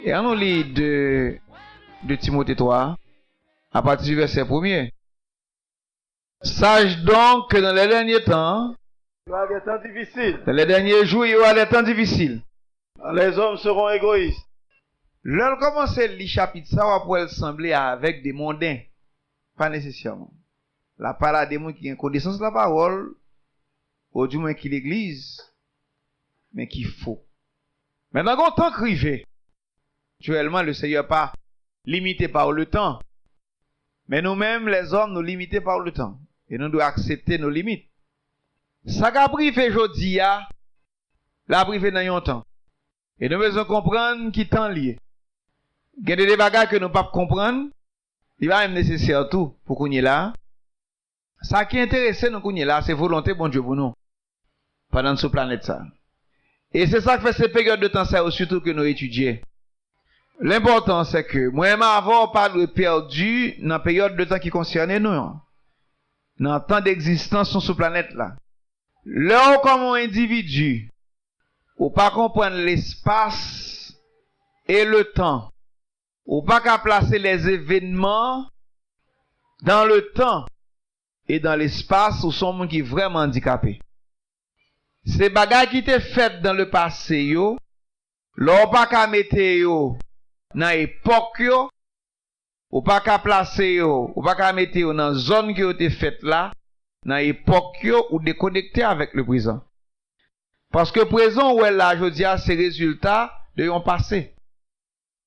Et on lit de Timothée 3, à partir du verset 1er. Sache donc que dans les derniers temps, il y aura des temps difficiles. Dans les derniers jours, il y aura des temps difficiles. Les hommes seront égoïstes. L'on commence le chapitre, ça va pouvoir sembler avec des mondains. Pas nécessairement. La parole des gens qui ont connaissance de la parole, ou du moins qui l'église, mais qui faut. Maintenant, quand on crivé, actuellement, le Seigneur pas limité par le temps. Mais nous-mêmes, les hommes, nous limités par le temps. Et nous devons accepter nos limites. Ça qu'a privé aujourd'hui, la privé dans un temps. Et nous devons comprendre qui temps lié. Il y a des bagages que nous ne pouvons pas comprendre. Il va même nécessaire tout pour qu'on y est là. Ça qui est intéressant nous qu'on y est là, c'est volonté bon Dieu pour nous. Pendant ce planète ça. Et c'est ça qui fait ces périodes de temps ça, surtout que nous étudions. L'important c'est que moi-même avant pas de perdu dans la période de temps qui concerne nous. Dans le temps d'existence sur cette planète là. Là comme un individu, ou pas comprendre l'espace et le temps, ou pas qu'à placer les événements dans le temps et dans l'espace où sont gens qui vraiment handicapés. Ces bagages qui étaient faites dans le passé yo, là pas qu'à mettre yo dans l'époque yo, ou pas qu'à placer yo, ou pas qu'à mettre yo dans zone qui ont été faites là, dans l'époque yo ou déconnecter avec le présent. Parce que présent où est là, je dis, c'est résultat de yon passé.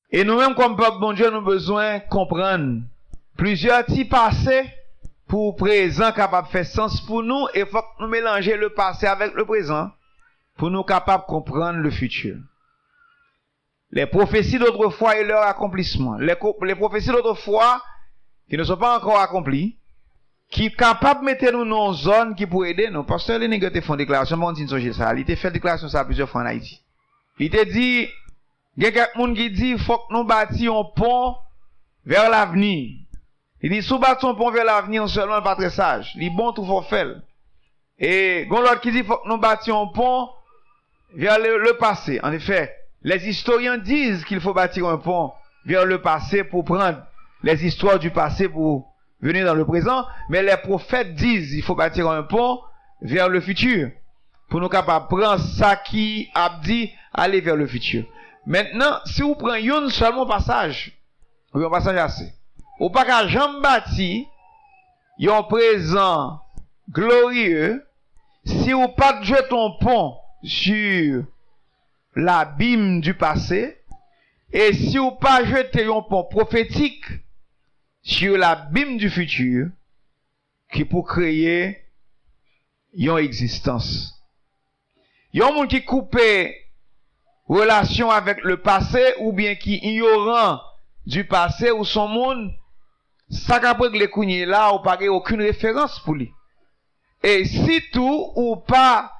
Et nous-mêmes, comme peuple bon Dieu, nous avons besoin de comprendre plusieurs types passés pour présent capable de faire sens pour nous, et il faut que nous mélanger le passé avec le présent pour nous capables de comprendre le futur. Les prophéties d'autrefois et leur accomplissement. Les prophéties d'autrefois qui ne sont pas encore accomplies, qui est capable de mettre nous dans une zone qui pourrait aider nous. Pasteur Lénigue te fait une déclaration, bon, il ça. Il te fait une déclaration ça plusieurs fois en Haïti. Il te dit, il y a quelqu'un qui dit, il faut que nous bâtissions un pont vers l'avenir. Il dit, si nous bâtissons un pont vers l'avenir, seulement pas très sage. Il dit, bon, tout faut faire. Et, l'autre qui dit, il faut que nous bâtissions un pont vers le passé. En effet, les historiens disent qu'il faut bâtir un pont vers le passé pour prendre les histoires du passé pour venir dans le présent, mais les prophètes disent qu'il faut bâtir un pont vers le futur pour nous capables de prendre ça qui a dit aller vers le futur. Maintenant, si vous prenez un seulement passage, ou un passage assez, ou pas qu'à jamais bâti un présent glorieux, si vous pas jeter un pont sur l'abîme du passé, et si vous pas jeter un pont prophétique sur l'abîme du futur, qui pour créer une existence. Il y a un monde qui coupe relation avec le passé, ou bien qui ignorant du passé, ou son monde, ça qu'après que les cougnes là, ou pas aucune référence pour lui. Et si tout, ou pas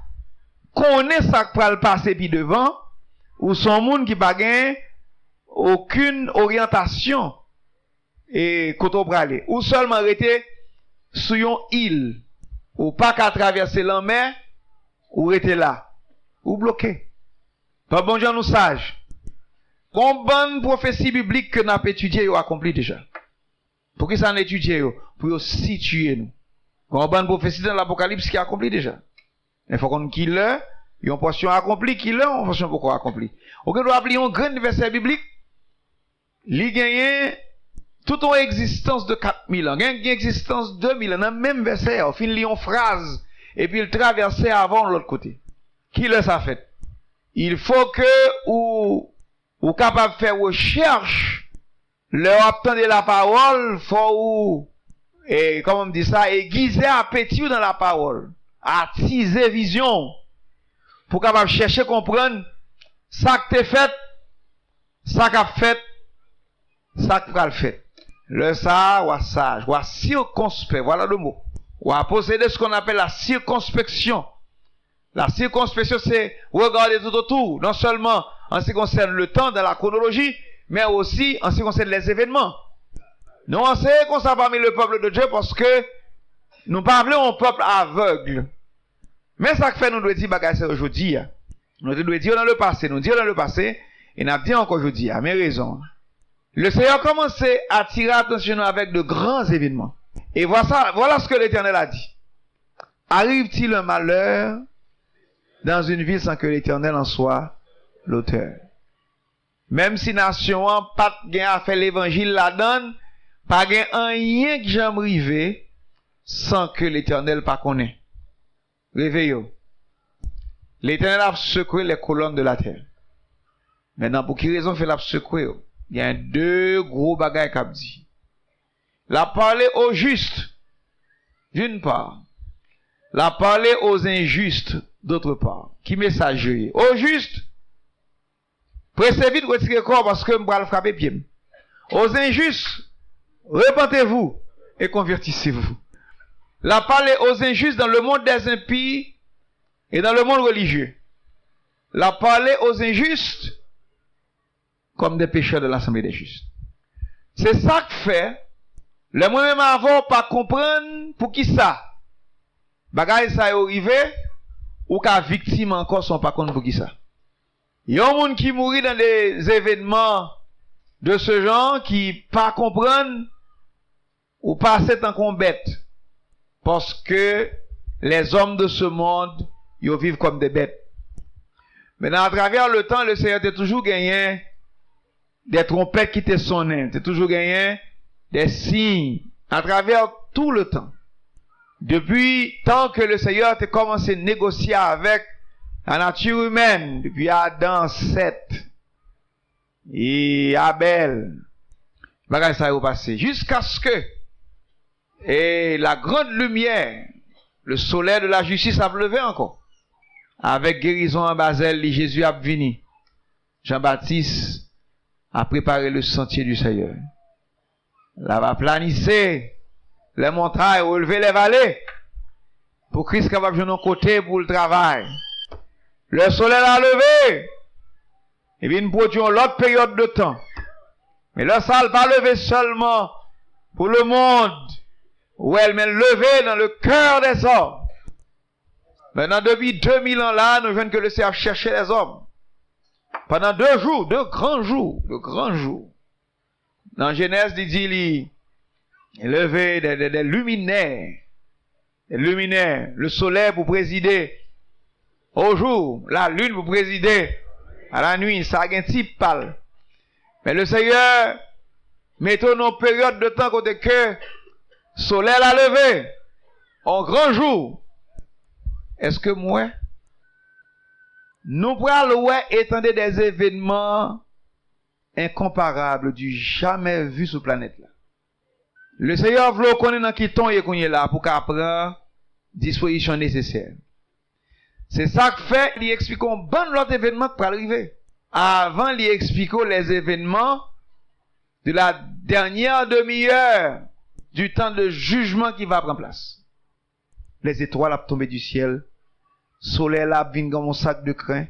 connaît ça qui va le passer puis devant, ou son monde qui pas aucune orientation, et quand on aller, ou seulement rester sur une île, ou pas qu'à traverser la mer, ou rester là, ou bloqué. Pas bon Dieu nous sage. Bonne prophétie biblique que nous avons étudié ou accompli déjà. Pour qui ça nous étudié pour situer nous. Bonne prophétie dans l'Apocalypse qui a accompli déjà. Il faut qu'on qu'il il y a une portion accomplie, qu'il a une portion pourquoi accomplie. On doit appeler un grand verset biblique. Il gagne toute une existence de 4000 ans, une existence de 2000 ans, dans le même verset, au fin, il lit une phrase, et puis il traversait avant l'autre côté. Qui l'a ça fait? Il faut que, ou capable de faire recherche, leur obtenir la parole, faut et comment on dit ça, aiguiser appétit dans la parole, attiser vision, pour capable chercher, comprendre, ça que t'es fait, ça qu'a fait, ça que t'as fait. Le ça, ou sage, ou circonspect, voilà le mot. Ou à posséder ce qu'on appelle la circonspection. La circonspection, c'est regarder tout autour, non seulement en ce qui concerne le temps dans la chronologie, mais aussi en ce qui concerne les événements. Nous, on sait qu'on s'est parmi le peuple de Dieu parce que nous parlons au peuple aveugle. Mais ça que fait, nous devons dire, bagage, c'est aujourd'hui. Nous devons dire dans le passé, nous dire dans le passé, et nous dit encore aujourd'hui, à mes raisons. Le Seigneur a commencé à attirer l'attention avec de grands événements. Et voilà ce que l'Éternel a dit. Arrive-t-il un malheur dans une ville sans que l'Éternel en soit l'auteur? Même si nation n'a pas à faire l'évangile la donne, pas rien que j'aime river sans que l'Éternel pas connaît. Réveillez-vous. L'Éternel a secoué les colonnes de la terre. Maintenant, pour quelle raison fait la secouer? Il y a deux gros bagages qu'a dit. La parler aux justes, d'une part. La parler aux injustes, d'autre part. Qui messager? Aux justes, pressez vite retirer corps parce que je vais le frapper pied. Aux injustes, repentez-vous et convertissez-vous. La parler aux injustes dans le monde des impies et dans le monde religieux. La parler aux injustes comme des pécheurs de l'assemblée des justes. C'est ça que fait, le moi-même avant pas comprendre pour qui ça. Bagay ça est arrivé, ou qu'à victime encore sont pas contre pour qui ça. Il y a un monde qui mourit dans des événements de ce genre qui pas comprendre ou pas assez en combat. Parce que les hommes de ce monde, ils vivent comme des bêtes. Maintenant, à travers le temps, le Seigneur a toujours gagné des trompettes qui te sonnaient. Tu as toujours gagné des signes à travers tout le temps. Depuis tant que le Seigneur a commencé à négocier avec la nature humaine, depuis Adam, Seth et Abel, ça est passé. Jusqu'à ce que et la grande lumière, le soleil de la justice a levé encore. Avec guérison en Basel, Jésus a venu. Jean-Baptiste a préparé le sentier du Seigneur. Là va planisser les montagnes, relever les vallées. Pour Christ qui va venir de côté pour le travail. Le soleil a levé. Et bien, nous produisons l'autre période de temps. Mais le soleil va lever seulement pour le monde. Où elle m'a levé dans le cœur des hommes. Maintenant, depuis 2000 ans là, nous venons que le Seigneur chercher les hommes. Pendant 2 jours, 2 grands jours, de grands jours. Dans Genèse, il dit, il levé des luminaires. Des luminaires. Le soleil pour présider au jour, la lune pour présider à la nuit. Ça a un type pâle. Mais le Seigneur, mettons nos périodes de temps côté que soleil a levé, en grand jour. Est-ce que moi, nous pourrons étendre des événements incomparables du jamais vu sur la planète là. Le Seigneur veut qu'on est dans qui ton et qu'on est là pour qu'on prenne disposition nécessaire. C'est ça que fait, il explique un bon l'autre événement qui va arriver. Avant, il explique les événements de la dernière demi-heure du temps de jugement qui va prendre place. Les étoiles ont tombé du ciel, soleil a venu comme un sac de crin,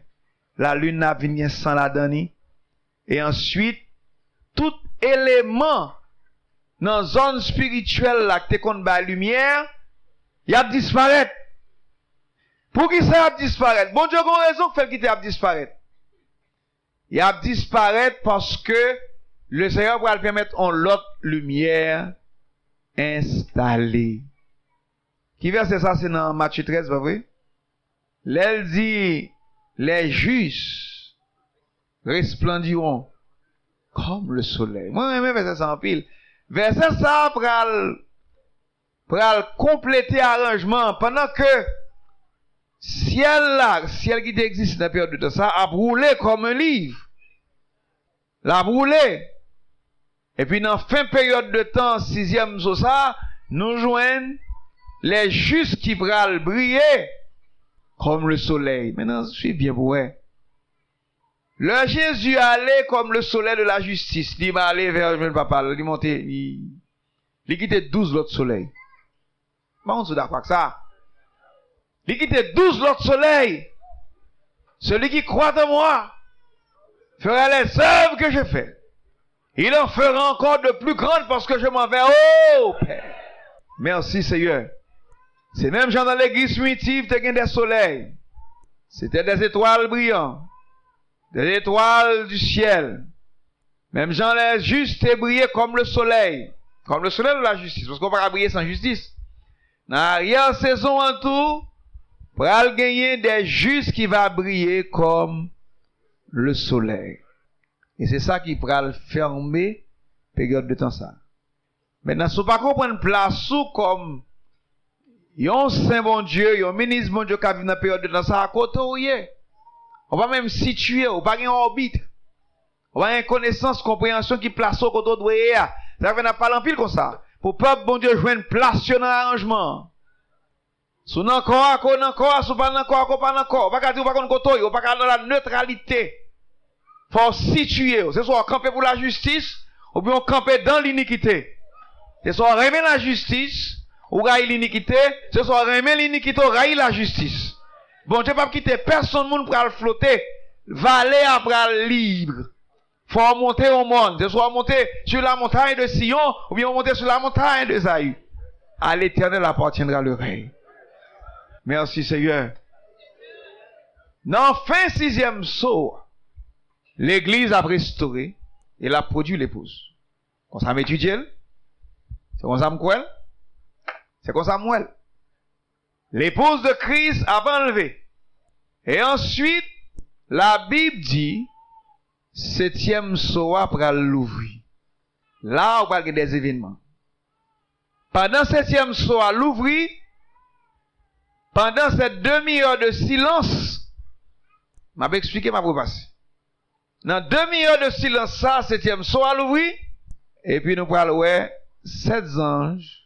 la lune a venu sans la donner, et ensuite, tout élément dans la zone spirituelle là, qui est contre la lumière, il a disparaître. Pour qui ça a disparaître? Bon Dieu a raison de faire qu'il a disparaître. Il a disparaître parce que le Seigneur va permettre en l'autre lumière installée. Qui verset ça, c'est dans Matthieu 13, pas vrai? L'elle dit, les justes resplendiront comme le soleil. Moi, j'aime verset ça en pile. Verset ça, pour compléter l'arrangement, pendant que ciel qui existe dans la période de temps, ça a brûlé comme un livre. L'a brûlé. Et puis, dans la fin période de temps, 6e sur ça, nous joignons les justes qui vont briller comme le soleil. Maintenant, je suis bien pour eux. Le Jésus allait comme le soleil de la justice. Il va aller vers le papa, il montait, il quittait 12 autres soleils. On est d'accord avec ça. Il quittait 12 autres soleils. Celui qui croit en moi fera les œuvres que je fais. Il en fera encore de plus grandes parce que je m'en vais au Père. Merci Seigneur. C'est même gens dans l'église primitive, tu as des soleils. C'était des étoiles brillantes. Des étoiles du ciel. Même gens les justes brillaient comme le soleil. Comme le soleil de la justice. Parce qu'on ne peut pas briller sans justice. Dans l'arrière-saison en tout, pour gagner des justes qui va briller comme le soleil. Et c'est ça qui va fermer période de temps ça. Maintenant, si vous ne pas comprendre place ou comme yon saint bon Dieu, yon ministre bon Dieu qui vit dans la période de temps ça à côté où y est. On va même situer, on va pas en orbite. On va avoir une connaissance, compréhension qui place au côté où y est. Ça va pas en pile comme ça. Pour peuple bon Dieu jouer une place dans l'arrangement. Si vous encore, si vous pas encore, pas dire pas qu'on côté, on pas dans la neutralité. Faut situer, c'est soit camper pour la justice ou bien camper dans l'iniquité. C'est soit remettre la justice ou railler l'iniquité, c'est soit remettre l'iniquité ou railler la justice. Bon Dieu pas quitter personne monde pour flotter, valer après libre. Faut monter au monde, c'est soit monter sur la montagne de Sion ou bien monter sur la montagne de Zaï. À l'Éternel appartiendra le règne. Merci Seigneur. Dans fin 6e saut, l'Église a restauré et a produit l'épouse. Comme ça m'étudie, c'est comme ça m'quel, c'est comme ça m'ouel. L'épouse de Christ a enlevé. Et ensuite, la Bible dit, 7e saut après l'ouvrir. Là, on parle des événements. Pendant 7e saut à l'ouvrir, pendant cette demi-heure de silence, je vais expliquer ma propagation. Dans demi-heure de silence, ça, 7e saut à l'ouvrir, et puis nous parlons, 7 anges,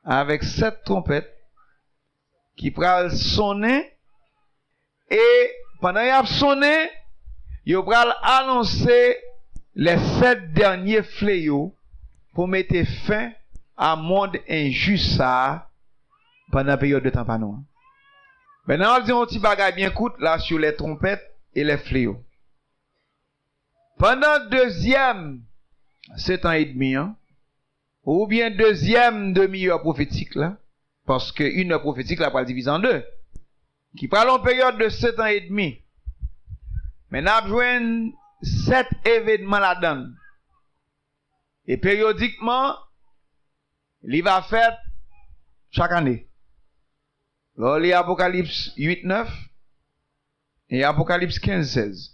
avec 7 trompettes, qui pral sonner, et pendant qu'ils ont sonné, ils pral annoncer les 7 derniers fléaux pour mettre fin à un monde injuste pendant la période de temps pas nous. Maintenant, on dit un petit bagage bien court là sur les trompettes et les fléaux. Pendant deuxième 7 ans et demi, ou bien deuxième demi-heure prophétique là, parce que une heure prophétique là, pas divisé en deux, qui parle en période de 7 ans et demi. Maintenant, on joint 7 événements là-dedans. Et périodiquement, il va faire chaque année. Là, il y a Apocalypse 8-9 et Apocalypse 15-16.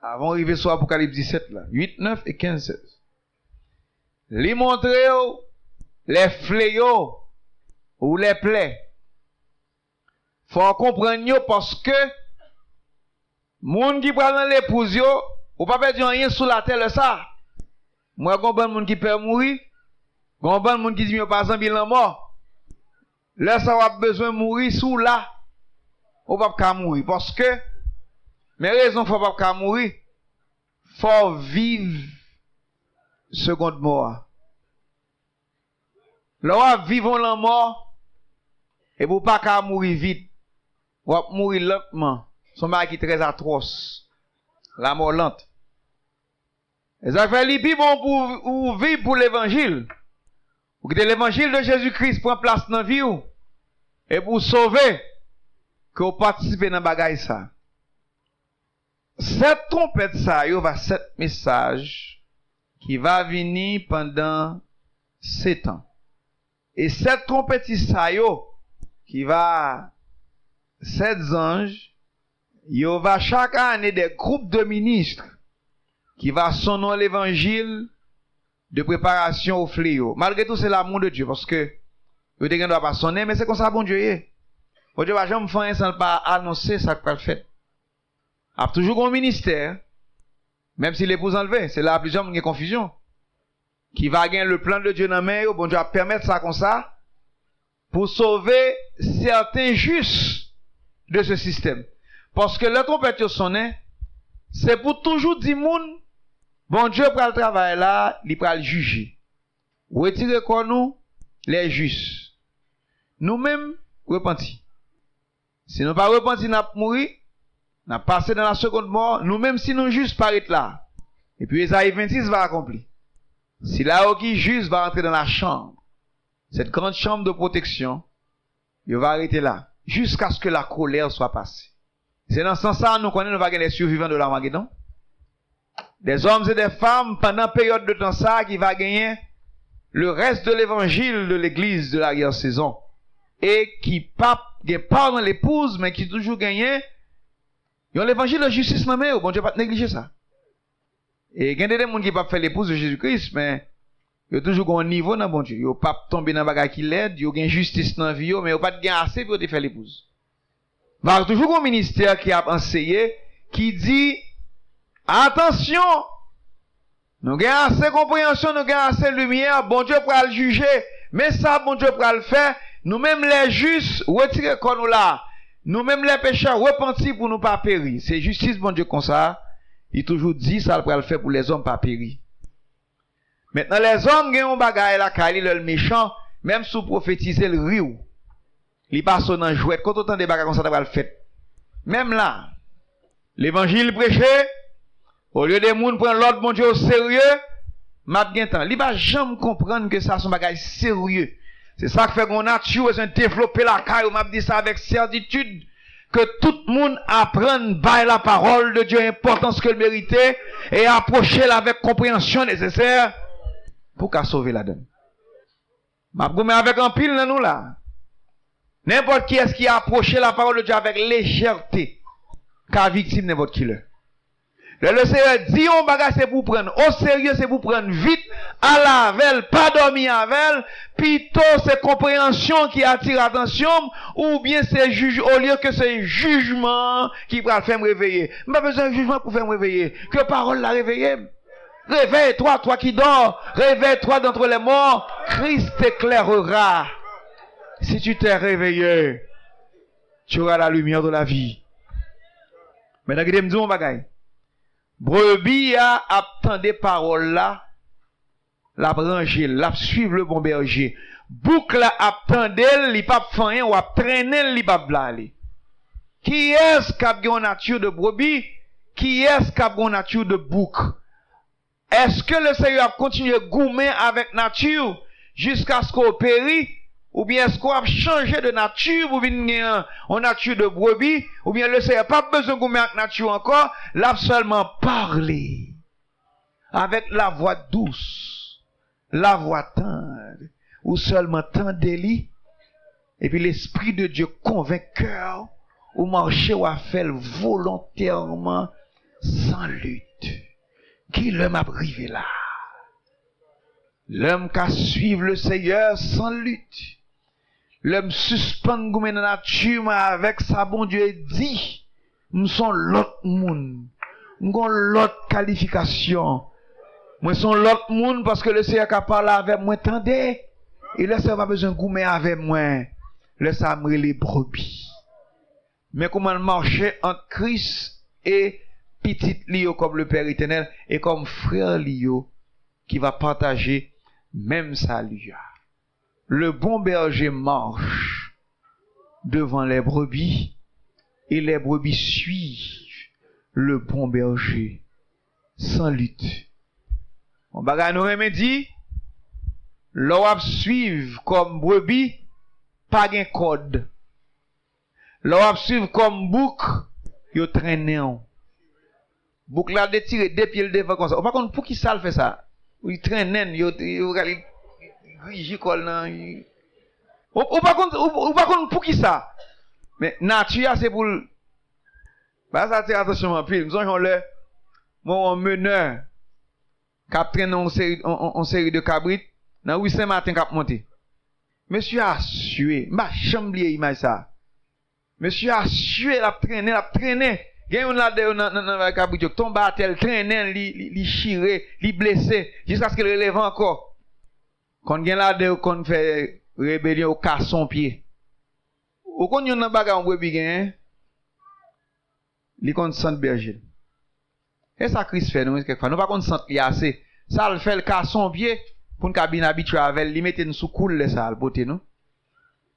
Avant d'arriver sur Apocalypse 17 là, 8-9 et 15-16. Il montre les fléaux ou les plaies. Faut comprendre parce que moun qui prend l'épouse yo, ou pas perdre rien sur la terre ça. Moi comprendre moun qui peut mourir, comprendre moun qui dit par exemple il est mort. Là ça va besoin mourir sous là. Ou pas mourir parce que mais raison faut pas mourir. Faut vivre seconde mort. Là vivons la mort et pour pas mourir vite. Ou mourir lentement. Son mari qui est très atroce. La mort lente. Et ça fait les bon pour vivre pour l'évangile. Pour que l'évangile de Jésus-Christ prenne place dans la vie. Et pour sauver, que vous participez dans le bagage ça. Cette trompette ça, il y a 7 messages qui va venir pendant 7 ans. Et cette trompette ça, qui va 7 anges, il y aura chaque année des groupes de ministres qui va sonner l'évangile de préparation au fléau. Malgré tout, c'est l'amour de Dieu parce que vous ne doit pas sonner, mais c'est comme ça, bon Dieu est. Bon Dieu va jamais faire sans pas annoncer ça qu'il fait. Il y a toujours un ministère, même si l'épouse enlevée, c'est là plusieurs qui ont confusion. Qui va gagner le plan de Dieu dans la main, bon Dieu va permettre ça comme ça, pour sauver certains justes de ce système. Parce que la trompette sonnait, c'est pour toujours dire moun, bon Dieu pral travail là, il pral juger. Retirer quoi nous, les justes. Nous-mêmes, repentis. Si nous pas repentis, nous mourir, nous passé dans la seconde mort, nous-mêmes si nous justes paraître là. Et puis Ésaïe 26 va accomplir. Si là qui juste va entrer dans la chambre, cette grande chambre de protection, il va arrêter là, jusqu'à ce que la colère soit passée. C'est dans ce sens-là, nous connaissons, nous va gagner les survivants de l'Armageddon. Des hommes et des femmes, pendant une période de temps ça, qui va gagner le reste de l'évangile de l'église de l'arrière-saison. Et qui pas dans l'épouse, mais qui toujours gagne, ils ont l'évangile de justice dans main, bon Dieu pas négliger ça. Et il y a des gens qui ne peuvent pas faire l'épouse de Jésus-Christ, mais ils ont toujours un niveau dans bon Dieu. Ils ne peuvent pas tomber dans le bagage qui l'aide, ils ont une justice dans la vie, mais ils n'ont pas de gain assez pour faire l'épouse. Il y a toujours un ministère qui a enseigné, qui dit, attention, nous avons assez de compréhension, nous avons assez de lumière, bon Dieu pourra le juger, mais ça, bon Dieu pourra le faire, nous-mêmes les justes, retirez comme nous là, nous-mêmes les pécheurs, repentis pour nous pas périr. C'est justice, bon Dieu, comme ça. Il toujours dit ça pour le faire pour les hommes pas périr. Maintenant, les hommes qui ont bagaille la kali le méchant, même sous prophétiser le riou. Il passe dans jouet, quand autant des bagages comme ça va le faire. Même là, l'évangile prêché, au lieu des gens prendre l'autre bon Dieu au sérieux, m'a bien temps. Il va jamais comprendre que ça son bagage sérieux. C'est ça qui fait qu'on a tué, besoin de développer la caille, m'a dit ça avec certitude. Que tout le monde apprenne par la parole de Dieu, importance que le méritait, et approcher-la avec compréhension nécessaire pour qu'à sauver la donne. Ma gomme avec un pile dans nous là. N'importe qui est-ce qui a approché la parole de Dieu avec légèreté, car victime n'importe qui le. Le Seigneur dit on bagage c'est pour prendre au sérieux, c'est pour prendre vite, à la veille, pas dormir avec, plutôt c'est compréhension qui attire l'attention, ou bien c'est juge, au lieu que c'est jugement qui va faire me réveiller. Pas besoin de jugement pour faire me réveiller. Que parole la réveiller. Réveille-toi, toi qui dors, réveille-toi d'entre les morts, Christ t'éclairera. Si tu t'es réveillé, tu auras la lumière de la vie. Maintenant, je me dis mon bagage. Brebis a attendé parole là, la brancher, la suivre le bon berger. Boucle a attendé, li pas fanyen ou a traîner li pas blale. Qui est-ce qui a une nature de brebis? Qui est-ce qui a une nature de bouc? Est-ce que le Seigneur a continué à goumer avec nature jusqu'à ce qu'on périt? Ou bien est-ce qu'on a changé de nature pour venir en nature de brebis? Ou bien le Seigneur n'a pas besoin de goumer avec nature encore? L'a seulement parlé avec la voix douce, la voix tendre, ou seulement tendez-li. Et puis l'Esprit de Dieu convainqueur, ou marcher ou à faire volontairement sans lutte. Qui l'homme a privé là? L'homme qui suivre le Seigneur sans lutte. L'homme suspend goumé dans la nature avec sa bon Dieu dit, nous sommes l'autre monde. Nous avons l'autre qualification. Moi sont l'autre monde parce que le Seigneur qui parle avec moi tendez. Et le Seigneur n'a pas besoin de goumé avec moi. Le Seigneur les brebis. Mais comment marcher entre Christ et petit Lio comme le Père éternel et comme frère Lio qui va partager même salut. Le bon berger marche devant les brebis et les brebis suivent le bon berger sans lutte. On va nous remédier, l'on suivre comme brebis, pas de code. L'on suivre comme bouc, yo traîne. Bouc là de tirer deux pieds devant comme ça. Par contre, pour qui ça le fait ça? Il traîne, yo rigicole nan. Ou pas contre pour qui ça? Mais nature c'est pour bah ça tire attention en pile. Nous on le mon meneur qui traîne en série de cabrites dans 8 matin qui a monté. Monsieur a sué, m'a chamblier image ça. Monsieur a sué, la traîné. Gen yon là dans cabrit tombe à terre, traîner, li chiré, li blessé jusqu'à ce qu'il relève encore. Quand gen là de qu'on fait rébellion au casse son pied. Ou kon yon nan baga on brebis gen, li kon sant berger. Et ça Christ fait nous quelquefois. Nous pas qu'on sente li assez. Ça le fait le cas son pied pour nous bien habitué avec li mettre nous sous coule ça le beauté nous.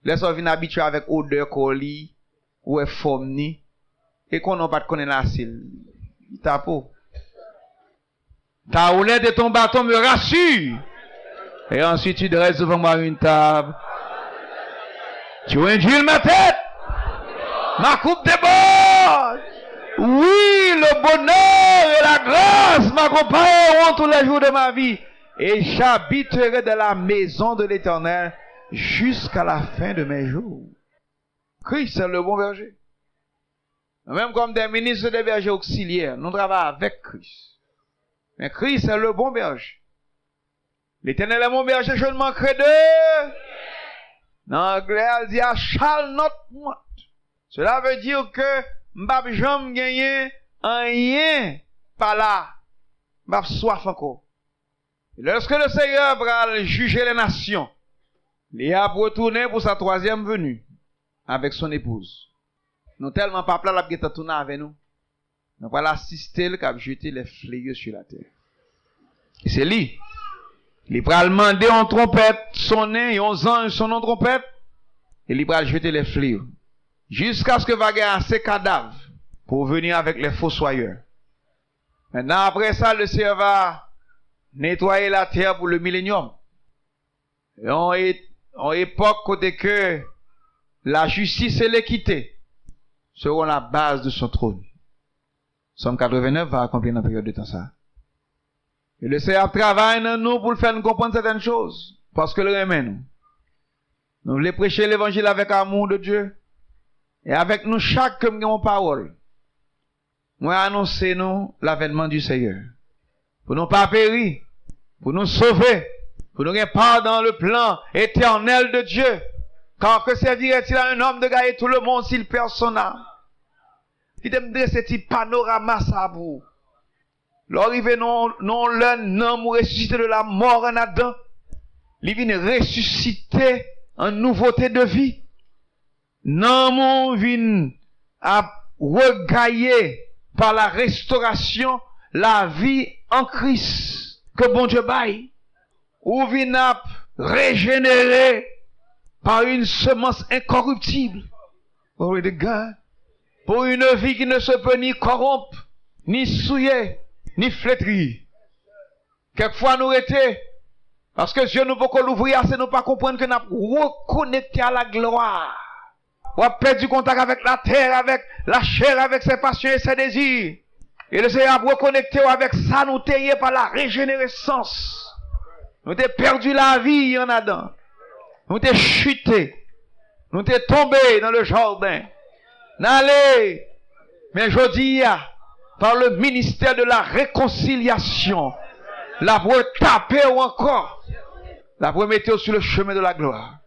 Laisse on vient habitué avec odeur colis ou forme ni et qu'on n'a pas de connaître assez. Ta peau. Ta roulette de ton bâton me rassure. Et ensuite tu dresses devant moi une table. Tu induis ma tête. Ma coupe déborde. Oui, le bonheur et la grâce m'accompagneront tous les jours de ma vie. Et j'habiterai dans la maison de l'Éternel jusqu'à la fin de mes jours. Christ, c'est le bon berger. Même comme des ministres des bergers auxiliaires, nous travaillons avec Christ. Mais Christ, c'est le bon berger. L'Éternel est mon berger, je ne manquerai de... En anglais, elle dit, I shall not want. Cela veut dire que m'bap jam gagner rien par là. M'bap soif encore. Et lorsque le Seigneur va juger les nations, il a retourné pour sa troisième venue avec son épouse. Nous tellement pas plat la guetta tourner avec nous. Nous va l'assister le cap jeter les fléaux sur la terre. Et c'est lui. Il va demander en trompette sonner, en ange son en trompette, et il va jeter les fléaux. Jusqu'à ce que va gagner assez cadavres pour venir avec les fossoyeurs. Maintenant, après ça, le Seigneur va nettoyer la terre pour le millénium. Et en époque, côté que la justice et l'équité seront la base de son trône. Somme 89 va accomplir dans la période de temps ça. Et le Seigneur travaille dans nous pour faire nous comprendre certaines choses. Parce que le remet nous. Nous voulons prêcher l'évangile avec amour de Dieu. Et avec nous, chaque comme nous avons parole. Nous annoncer nous l'avènement du Seigneur. Pour nous pas périr. Pour nous sauver. Pour nous gagner part dans le plan éternel de Dieu. Car que servirait-il à un homme de gagner tout le monde s'il perd son âme? Il me dit ce petit panorama ça vous. L'arrivée non l'homme ressuscité de la mort en Adam. Il vient ressusciter en nouveauté de vie. Non, mon vin à regailler par la restauration la vie en Christ que bon Dieu baille. Ou vin à régénérer par une semence incorruptible. Glory to God. Pour une vie qui ne se peut ni corrompre, ni souiller, ni flétrir. Quelquefois nous étions, parce que Dieu nous peut l'ouvrir assez, nous pas comprendre que nous reconnecté à la gloire. On a perdu contact avec la terre, avec la chair, avec ses passions et ses désirs. Et le Seigneur a reconnecté avec ça, nous taillé par la régénérescence. Nous avons perdu la vie en Adam. Nous avons chuté. Nous avons tombé dans le jardin. N'allez, mais je dis, par le ministère de la réconciliation, la taper ou encore, la mettre sur le chemin de la gloire.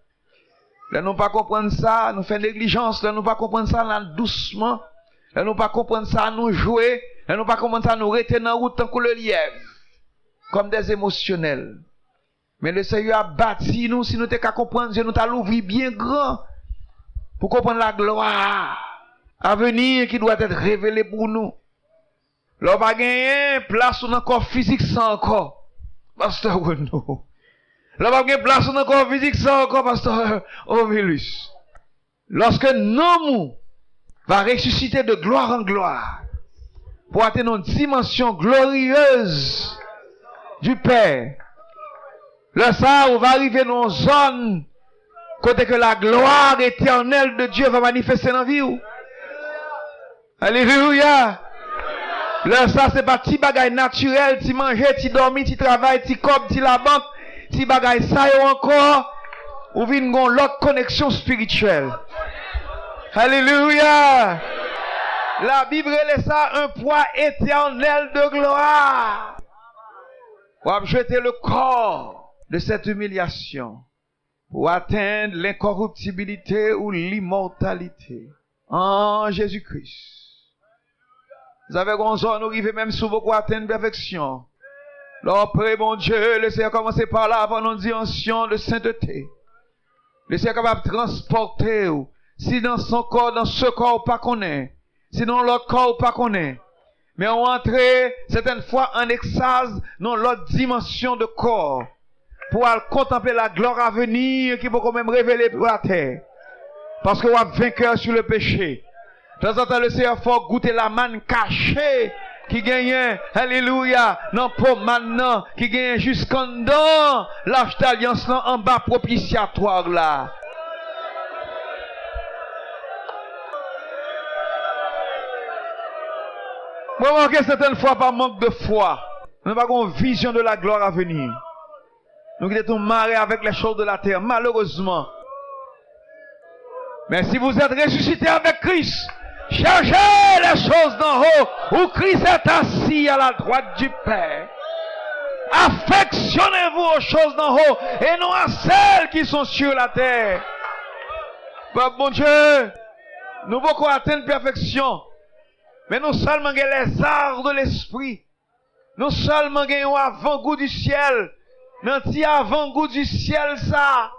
Là, nous pas comprendre ça, nous faisons négligence, là, nous pas comprendre ça, là, doucement, là, nous pas comprendre ça, nous jouer, là, nous pas comprendre ça, nous rester dans la route tant que le lièvre, comme des émotionnels. Mais le Seigneur a bâti nous, si nous t'es qu'à comprendre, Dieu nous t'a l'ouvert bien grand, pour comprendre la gloire à venir qui doit être révélée pour nous. L'on va gagner place dans le corps physique sans encore. Pasteur Renaud. L'on va gagner place dans le corps physique sans encore, Pasteur Ovilus. Lorsque nous va ressusciter de gloire en gloire, pour atteindre une dimension glorieuse du Père, le ça, on va arriver dans une zone côté que la gloire éternelle de Dieu va manifester dans la vie. Alléluia. Là, ça, c'est pas petit bagay naturel, ti manger, ti dormir, ti travail, ti cob, ti la banque, ti bagay ça et encore, ou vin gon l'autre connexion spirituelle. Alléluia. La Bible est ça un poids éternel de gloire. On va jeter le corps de cette humiliation pour atteindre l'incorruptibilité ou l'immortalité en Jésus-Christ. Vous avez gonzon, nous arrivons même sous beaucoup atteindre perfection. Lors près, mon Dieu, le Seigneur commencer par là avant nos dimensions de sainteté. Le Seigneur est capable de transporter, si dans son corps, dans ce corps, pas qu'on est, si dans l'autre corps, pas qu'on est. mais on entrait certaines fois en extase dans l'autre dimension de corps pour contempler la gloire à venir qui peut quand même révéler pour la terre. Parce que vous êtes vainqueur sur le péché. De temps en temps, le Seigneur faut goûter la manne cachée qui gagne, alléluia, non pas maintenant, qui gagne jusqu'en dedans, l'arche d'alliance en bas propitiatoire là. Moi, manquer certaines fois par manque de foi. Nous n'avons pas une vision de la gloire à venir. Nous sommes marrés avec les choses de la terre, malheureusement. Mais si vous êtes ressuscité avec Christ, cherchez les choses d'en haut, où Christ est assis à la droite du Père. Affectionnez-vous aux choses d'en haut, et non à celles qui sont sur la terre. Peuple bon Dieu, nous pouvons atteindre la perfection. Mais nous seulement avons les arts de l'esprit. Nous seulement avons avant-goût du ciel. Dans petit avant-goût du ciel, ça.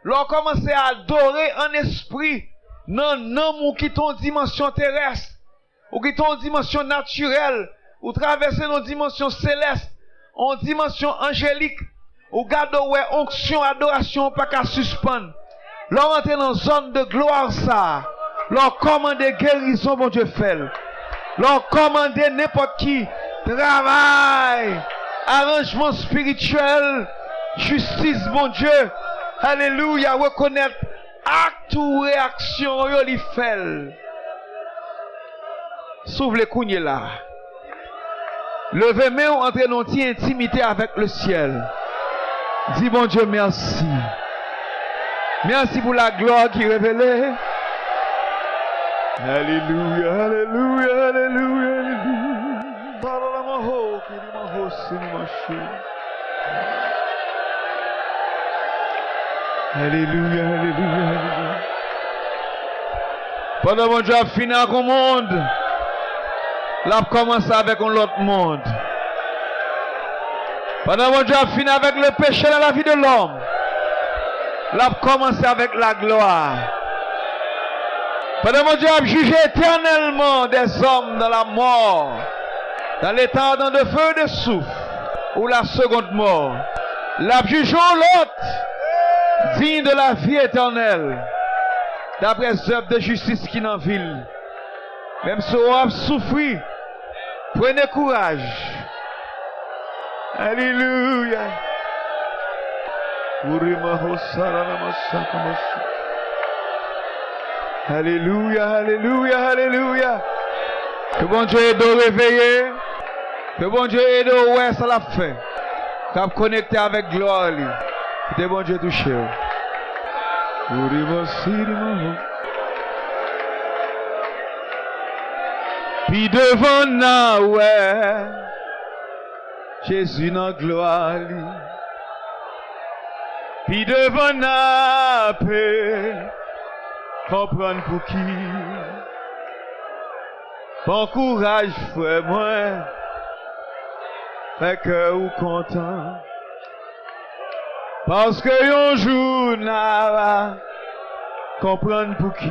L'on commence à adorer en esprit. Non, non, ou qui ton dimension terrestre. Ou qui ton dimension naturelle. Ou traverser nos dimensions célestes. En dimension angélique. Ou garde ouais, onction, adoration, pas qu'à suspendre. L'on rentre dans une zone de gloire, ça. L'on commande guérison, bon Dieu fait. L'on commande n'importe qui. Travail. Arrangement spirituel. Justice, bon Dieu. Alléluia. Reconnaître acte ou réaction, yo li fait. S'ouvre les couilles là. Levez main, entrez dans une intimité avec le ciel. Dis bon Dieu merci. Merci pour la gloire qui est révélée. Alléluia, alléluia, alléluia, alléluia. Alléluia, alléluia, alléluia. Pendant mon Dieu a fini avec un monde, là commence avec un autre monde. Pendant mon Dieu a fini avec le péché dans la vie de l'homme, là commence avec la gloire. Pendant mon Dieu a jugé éternellement des hommes dans la mort, dans l'état de feu et de souffle, ou la seconde mort. Là jugeons l'autre, digne de la vie éternelle, d'après les œuvres de justice qui n'en ville. Même si on a souffert, prenez courage. Alléluia. Alléluia, alléluia, alléluia. Que bon Dieu aide à réveiller. Que bon Dieu aide à ouais, ça l'a fait. Qu'à connecter avec gloire. Que bon Dieu touche. Puis devant nous, ouais, Jésus dans gloire. Puis devant nous, peut comprendre pour qui. Bon courage, frère, moi, fait que vous content. Parce que un jour, n'a comprendre pour qui.